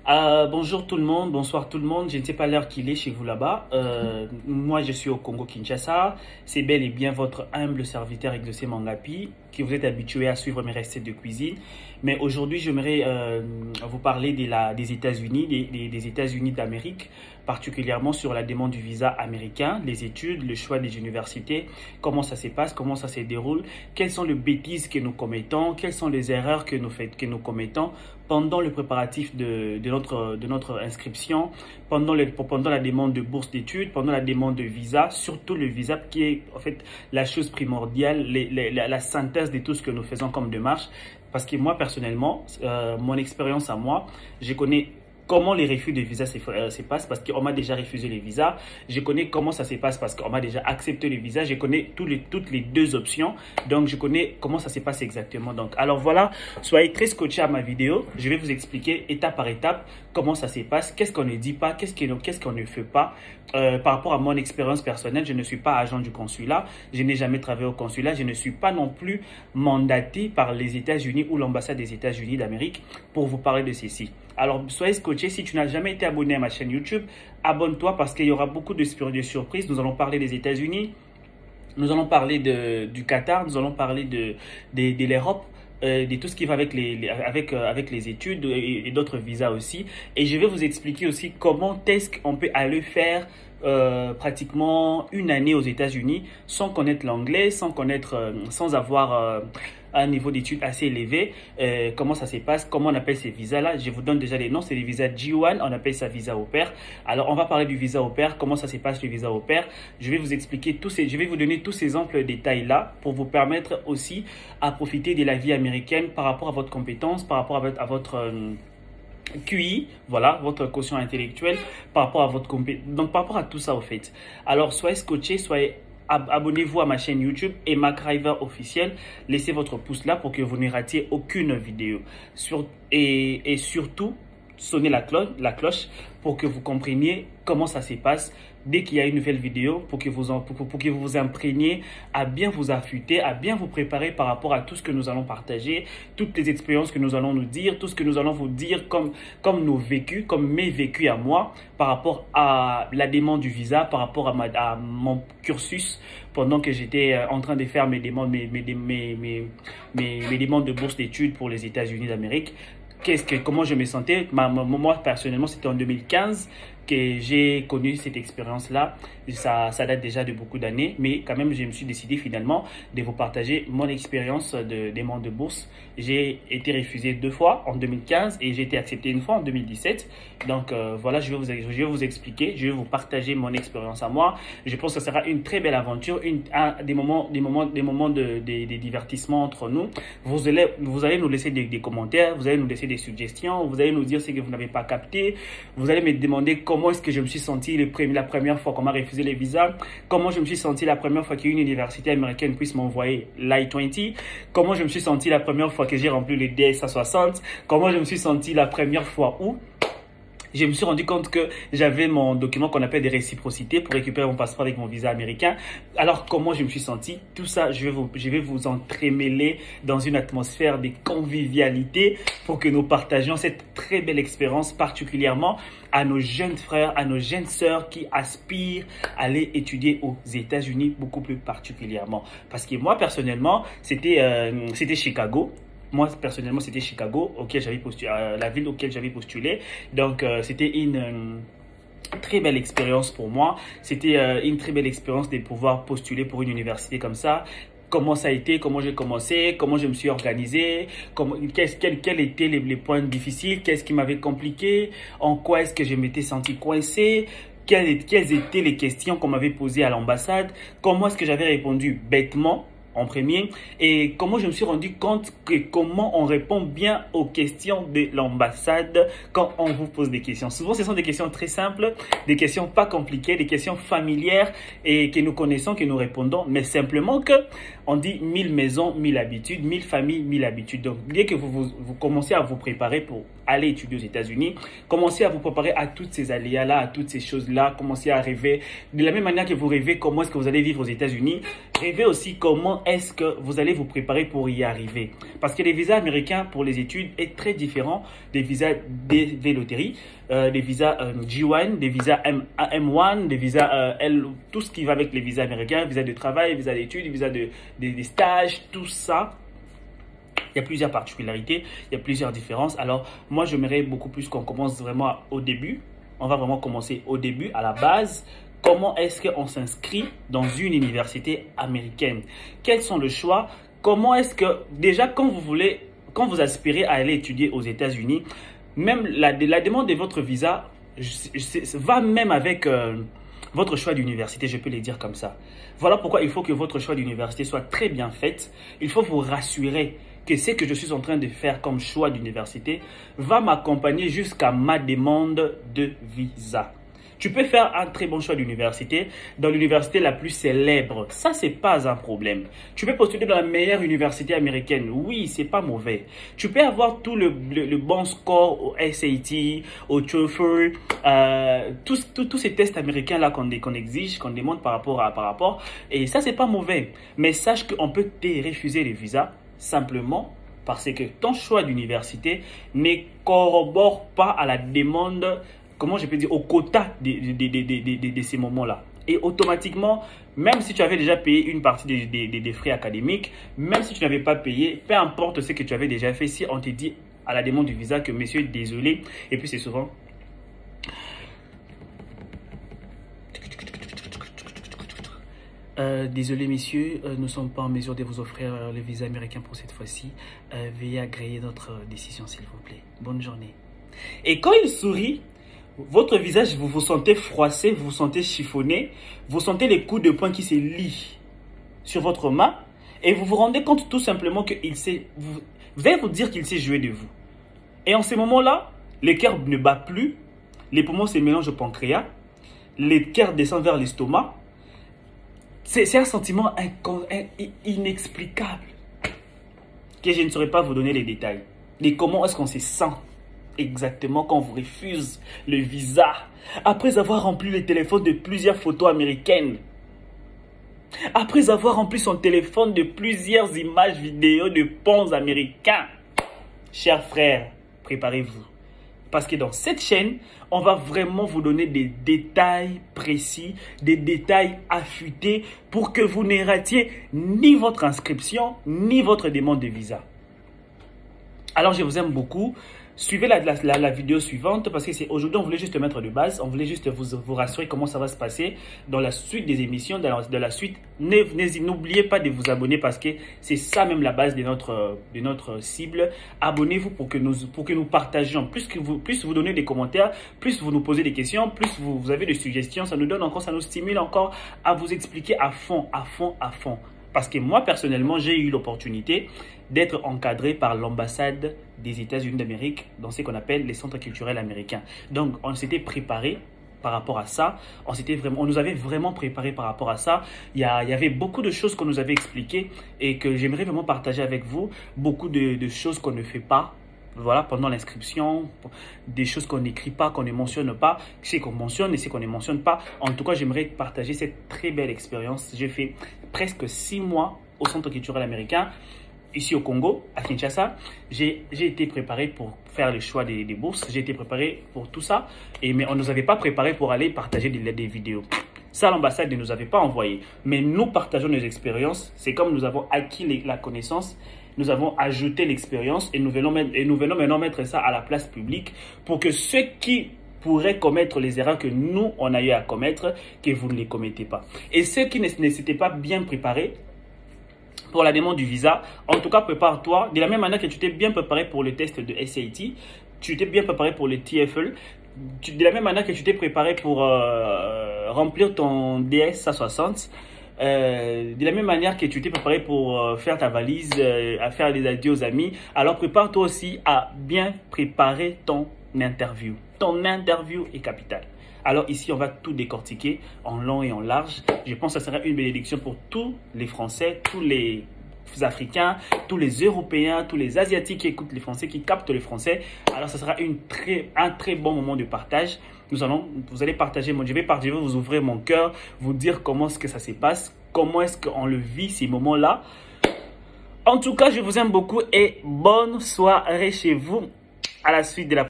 Bonjour tout le monde, bonsoir tout le monde. Je ne sais pas l'heure qu'il est chez vous là-bas. Moi, je suis au Congo-Kinshasa. C'est bel et bien votre humble serviteur Exaucé Mangapi, qui vous êtes habitué à suivre mes recettes de cuisine. Mais aujourd'hui, j'aimerais vous parler des États-Unis, des États-Unis d'Amérique, particulièrement sur la demande du visa américain, les études, le choix des universités, comment ça se passe, comment ça se déroule, quelles sont les bêtises que nous commettons, quelles sont les erreurs que nous commettons pendant le préparatif de notre inscription, pendant la demande de bourse d'études, pendant la demande de visa, surtout le visa qui est en fait la chose primordiale, la synthèse de tout ce que nous faisons comme démarche. Parce que moi, personnellement, mon expérience à moi, je connais comment les refus de visa se passent parce qu'on m'a déjà refusé les visas. Je connais comment ça se passe parce qu'on m'a déjà accepté les visas. Je connais toutes les deux options. Donc, je connais comment ça se passe exactement. Donc, alors voilà, soyez très scotchés à ma vidéo. Je vais vous expliquer étape par étape comment ça se passe, qu'est-ce qu'on ne dit pas, qu'est-ce qu'on ne fait pas. Par rapport à mon expérience personnelle, je ne suis pas agent du consulat. Je n'ai jamais travaillé au consulat. Je ne suis pas non plus mandaté par les États-Unis ou l'ambassade des États-Unis d'Amérique pour vous parler de ceci. Alors, soyez scotchés. Si tu n'as jamais été abonné à ma chaîne YouTube, abonne-toi parce qu'il y aura beaucoup de surprises. Nous allons parler des États-Unis, nous allons parler du Qatar, nous allons parler de l'Europe, de tout ce qui va avec les études et d'autres visas aussi. Et je vais vous expliquer aussi comment est-ce qu'on peut aller faire pratiquement une année aux États-Unis sans connaître l'anglais, sans avoir un niveau d'études assez élevé. Comment ça se passe, comment on appelle ces visas-là. Je vous donne déjà les noms, c'est les visas G1, on appelle ça visa au pair. Alors on va parler du visa au pair, comment ça se passe le visa au pair. Je vais vous expliquer je vais vous donner tous ces amples détails-là pour vous permettre aussi à profiter de la vie américaine par rapport à votre compétence, par rapport à votre QI, voilà, votre quotient intellectuel, par rapport à votre compétence, donc par rapport à tout ça au fait. Alors soyez scotchés, abonnez-vous à ma chaîne YouTube et MacRiver officiel. Laissez votre pouce là pour que vous ne ratiez aucune vidéo. Et surtout, sonnez la cloche pour que vous compreniez comment ça se passe dès qu'il y a une nouvelle vidéo, pour que vous vous imprégniez à bien vous affûter, à bien vous préparer par rapport à tout ce que nous allons partager, toutes les expériences que nous allons nous dire, tout ce que nous allons vous dire comme nos vécus, comme mes vécus à moi, par rapport à la demande du visa, par rapport à mon cursus pendant que j'étais en train de faire mes demandes de bourse d'études pour les États-Unis d'Amérique. Comment je me sentais. Moi, personnellement, c'était en 2015 que j'ai connu cette expérience-là. Ça date déjà de beaucoup d'années, mais quand même, je me suis décidé finalement de vous partager mon expérience de demande de bourse. J'ai été refusé 2 fois en 2015 et j'ai été accepté 1 fois en 2017. Donc voilà, je vais vous expliquer, je vais vous partager mon expérience à moi. Je pense que ce sera une très belle aventure, des moments de divertissement entre nous. Vous allez nous laisser des commentaires, vous allez nous laisser des suggestions, vous allez nous dire ce que vous n'avez pas capté, vous allez me demander comment est-ce que je me suis senti la première fois qu'on m'a refusé les visas, comment je me suis senti la première fois qu'une université américaine puisse m'envoyer l'I-20, comment je me suis senti la première fois que j'ai rempli le DSA 60, comment je me suis senti la première fois où je me suis rendu compte que j'avais mon document qu'on appelle des réciprocités pour récupérer mon passeport avec mon visa américain. Alors, comment je me suis senti? Tout ça, je vais vous entremêler dans une atmosphère de convivialité pour que nous partagions cette très belle expérience, particulièrement à nos jeunes frères, à nos jeunes sœurs qui aspirent à aller étudier aux États-Unis, beaucoup plus particulièrement. Parce que moi, personnellement, c'était Chicago. Moi, personnellement, c'était Chicago, la ville auquel j'avais postulé. Donc, c'était une très belle expérience pour moi. C'était une très belle expérience de pouvoir postuler pour une université comme ça. Comment ça a été, comment j'ai commencé, comment je me suis organisé, quels étaient les points difficiles, qu'est-ce qui m'avait compliqué, en quoi est-ce que je m'étais senti coincé. Quelles étaient les questions qu'on m'avait posées à l'ambassade, comment est-ce que j'avais répondu bêtement en premier, et comment je me suis rendu compte que comment on répond bien aux questions de l'ambassade quand on vous pose des questions. Souvent, ce sont des questions très simples, des questions pas compliquées, des questions familières et que nous connaissons, que nous répondons, mais simplement que on dit 1000 maisons, 1000 habitudes, 1000 familles, 1000 habitudes. Donc, dès que vous commencez à vous préparer aller étudier aux États-Unis, commencez à vous préparer à toutes ces aléas-là, à toutes ces choses-là, commencez à rêver. De la même manière que vous rêvez comment est-ce que vous allez vivre aux États-Unis, rêvez aussi comment est-ce que vous allez vous préparer pour y arriver. Parce que les visas américains pour les études est très différent des visas des loteries, des visas G1, des visas M1, des visas L, tout ce qui va avec les visas américains, visas de travail, visas d'études, visas de stages, tout ça. Il y a plusieurs particularités, il y a plusieurs différences. Alors, moi, j'aimerais beaucoup plus qu'on commence vraiment au début. On va vraiment commencer au début, à la base. Comment est-ce qu'on s'inscrit dans une université américaine? Quels sont les choix? Comment est-ce que, déjà, quand vous aspirez à aller étudier aux États-Unis, même la demande de votre visa va même avec votre choix d'université, je peux les dire comme ça. Voilà pourquoi il faut que votre choix d'université soit très bien fait. Il faut vous rassurer que ce que je suis en train de faire comme choix d'université va m'accompagner jusqu'à ma demande de visa. Tu peux faire un très bon choix d'université dans l'université la plus célèbre. Ça, c'est pas un problème. Tu peux postuler dans la meilleure université américaine. Oui, c'est pas mauvais. Tu peux avoir tout le bon score au SAT, au TOEFL, tous ces tests américains-là qu'on exige, qu'on demande par rapport. Et ça, c'est pas mauvais. Mais sache qu'on peut te refuser le visa simplement parce que ton choix d'université ne corrobore pas à la demande, comment je peux dire, au quota de ces moments-là. Et automatiquement, même si tu avais déjà payé une partie des frais académiques, même si tu n'avais pas payé, peu importe ce que tu avais déjà fait, si on te dit à la demande du visa que monsieur, désolé, et puis c'est souvent... désolé messieurs, nous ne sommes pas en mesure de vous offrir le visa américain pour cette fois-ci. Veuillez agréer notre décision s'il vous plaît. Bonne journée. Et quand il sourit, votre visage, vous vous sentez froissé, vous vous sentez chiffonné, vous sentez les coups de poing qui se lient sur votre main et vous vous rendez compte tout simplement qu'il sait, vous allez vous dire qu'il sait jouer de vous. Et en ces moments-là, le cœur ne bat plus, les poumons se mélangent au pancréas, le cœur descend vers l'estomac. C'est un sentiment inexplicable que je ne saurais pas vous donner les détails. Et comment est-ce qu'on se sent exactement quand on vous refuse le visa après avoir rempli le téléphone de plusieurs photos américaines, après avoir rempli son téléphone de plusieurs images vidéo de ponts américains. Chers frères, préparez-vous. Parce que dans cette chaîne, on va vraiment vous donner des détails précis, des détails affûtés pour que vous ne ratiez ni votre inscription, ni votre demande de visa. Alors, je vous aime beaucoup. Suivez la vidéo suivante parce que c'est aujourd'hui, on voulait juste mettre de base. On voulait juste vous rassurer comment ça va se passer dans la suite des émissions, dans la suite. N'oubliez pas de vous abonner parce que c'est ça même la base de notre cible. Abonnez-vous pour que nous partagions. Plus vous donnez des commentaires, plus vous nous posez des questions, plus vous avez des suggestions. Ça nous donne encore, ça nous stimule encore à vous expliquer à fond. Parce que moi, personnellement, j'ai eu l'opportunité d'être encadré par l'ambassade des États-Unis d'Amérique dans ce qu'on appelle les centres culturels américains. Donc, on s'était préparé par rapport à ça. On nous avait vraiment préparé par rapport à ça. Il y avait beaucoup de choses qu'on nous avait expliquées et que j'aimerais vraiment partager avec vous. Beaucoup de choses qu'on ne fait pas. Voilà, pendant l'inscription, des choses qu'on n'écrit pas, qu'on ne mentionne pas, ce qu'on mentionne et ce qu'on ne mentionne pas. En tout cas, j'aimerais partager cette très belle expérience. J'ai fait presque 6 mois au Centre culturel américain, ici au Congo, à Kinshasa. J'ai été préparé pour faire le choix des bourses. J'ai été préparé pour tout ça. Mais on ne nous avait pas préparé pour aller partager des vidéos. Ça, l'ambassade ne nous avait pas envoyé. Mais nous partageons nos expériences. C'est comme nous avons acquis la connaissance. Nous avons ajouté l'expérience et nous venons maintenant mettre ça à la place publique pour que ceux qui pourraient commettre les erreurs que nous, on a eu à commettre, que vous ne les commettez pas. Et ceux qui ne s'étaient pas bien préparés pour la demande du visa, en tout cas, prépare-toi. De la même manière que tu t'es bien préparé pour le test de SAT, tu t'es bien préparé pour le TFL, de la même manière que tu t'es préparé pour remplir ton DS A60, de la même manière que tu t'es préparé pour faire ta valise, à faire des adieux aux amis, alors prépare-toi aussi à bien préparer ton interview. Ton interview est capitale. Alors ici, on va tout décortiquer en long et en large. Je pense que ça sera une bénédiction pour tous les Français, tous les Africains, tous les Européens, tous les Asiatiques qui écoutent les Français, qui captent les Français. Alors, ce sera un très bon moment de partage. Vous allez partager, je vais vous ouvrir mon cœur, vous dire comment est-ce que ça se passe, comment est-ce qu'on le vit ces moments-là. En tout cas, je vous aime beaucoup et bonne soirée chez vous à la suite de la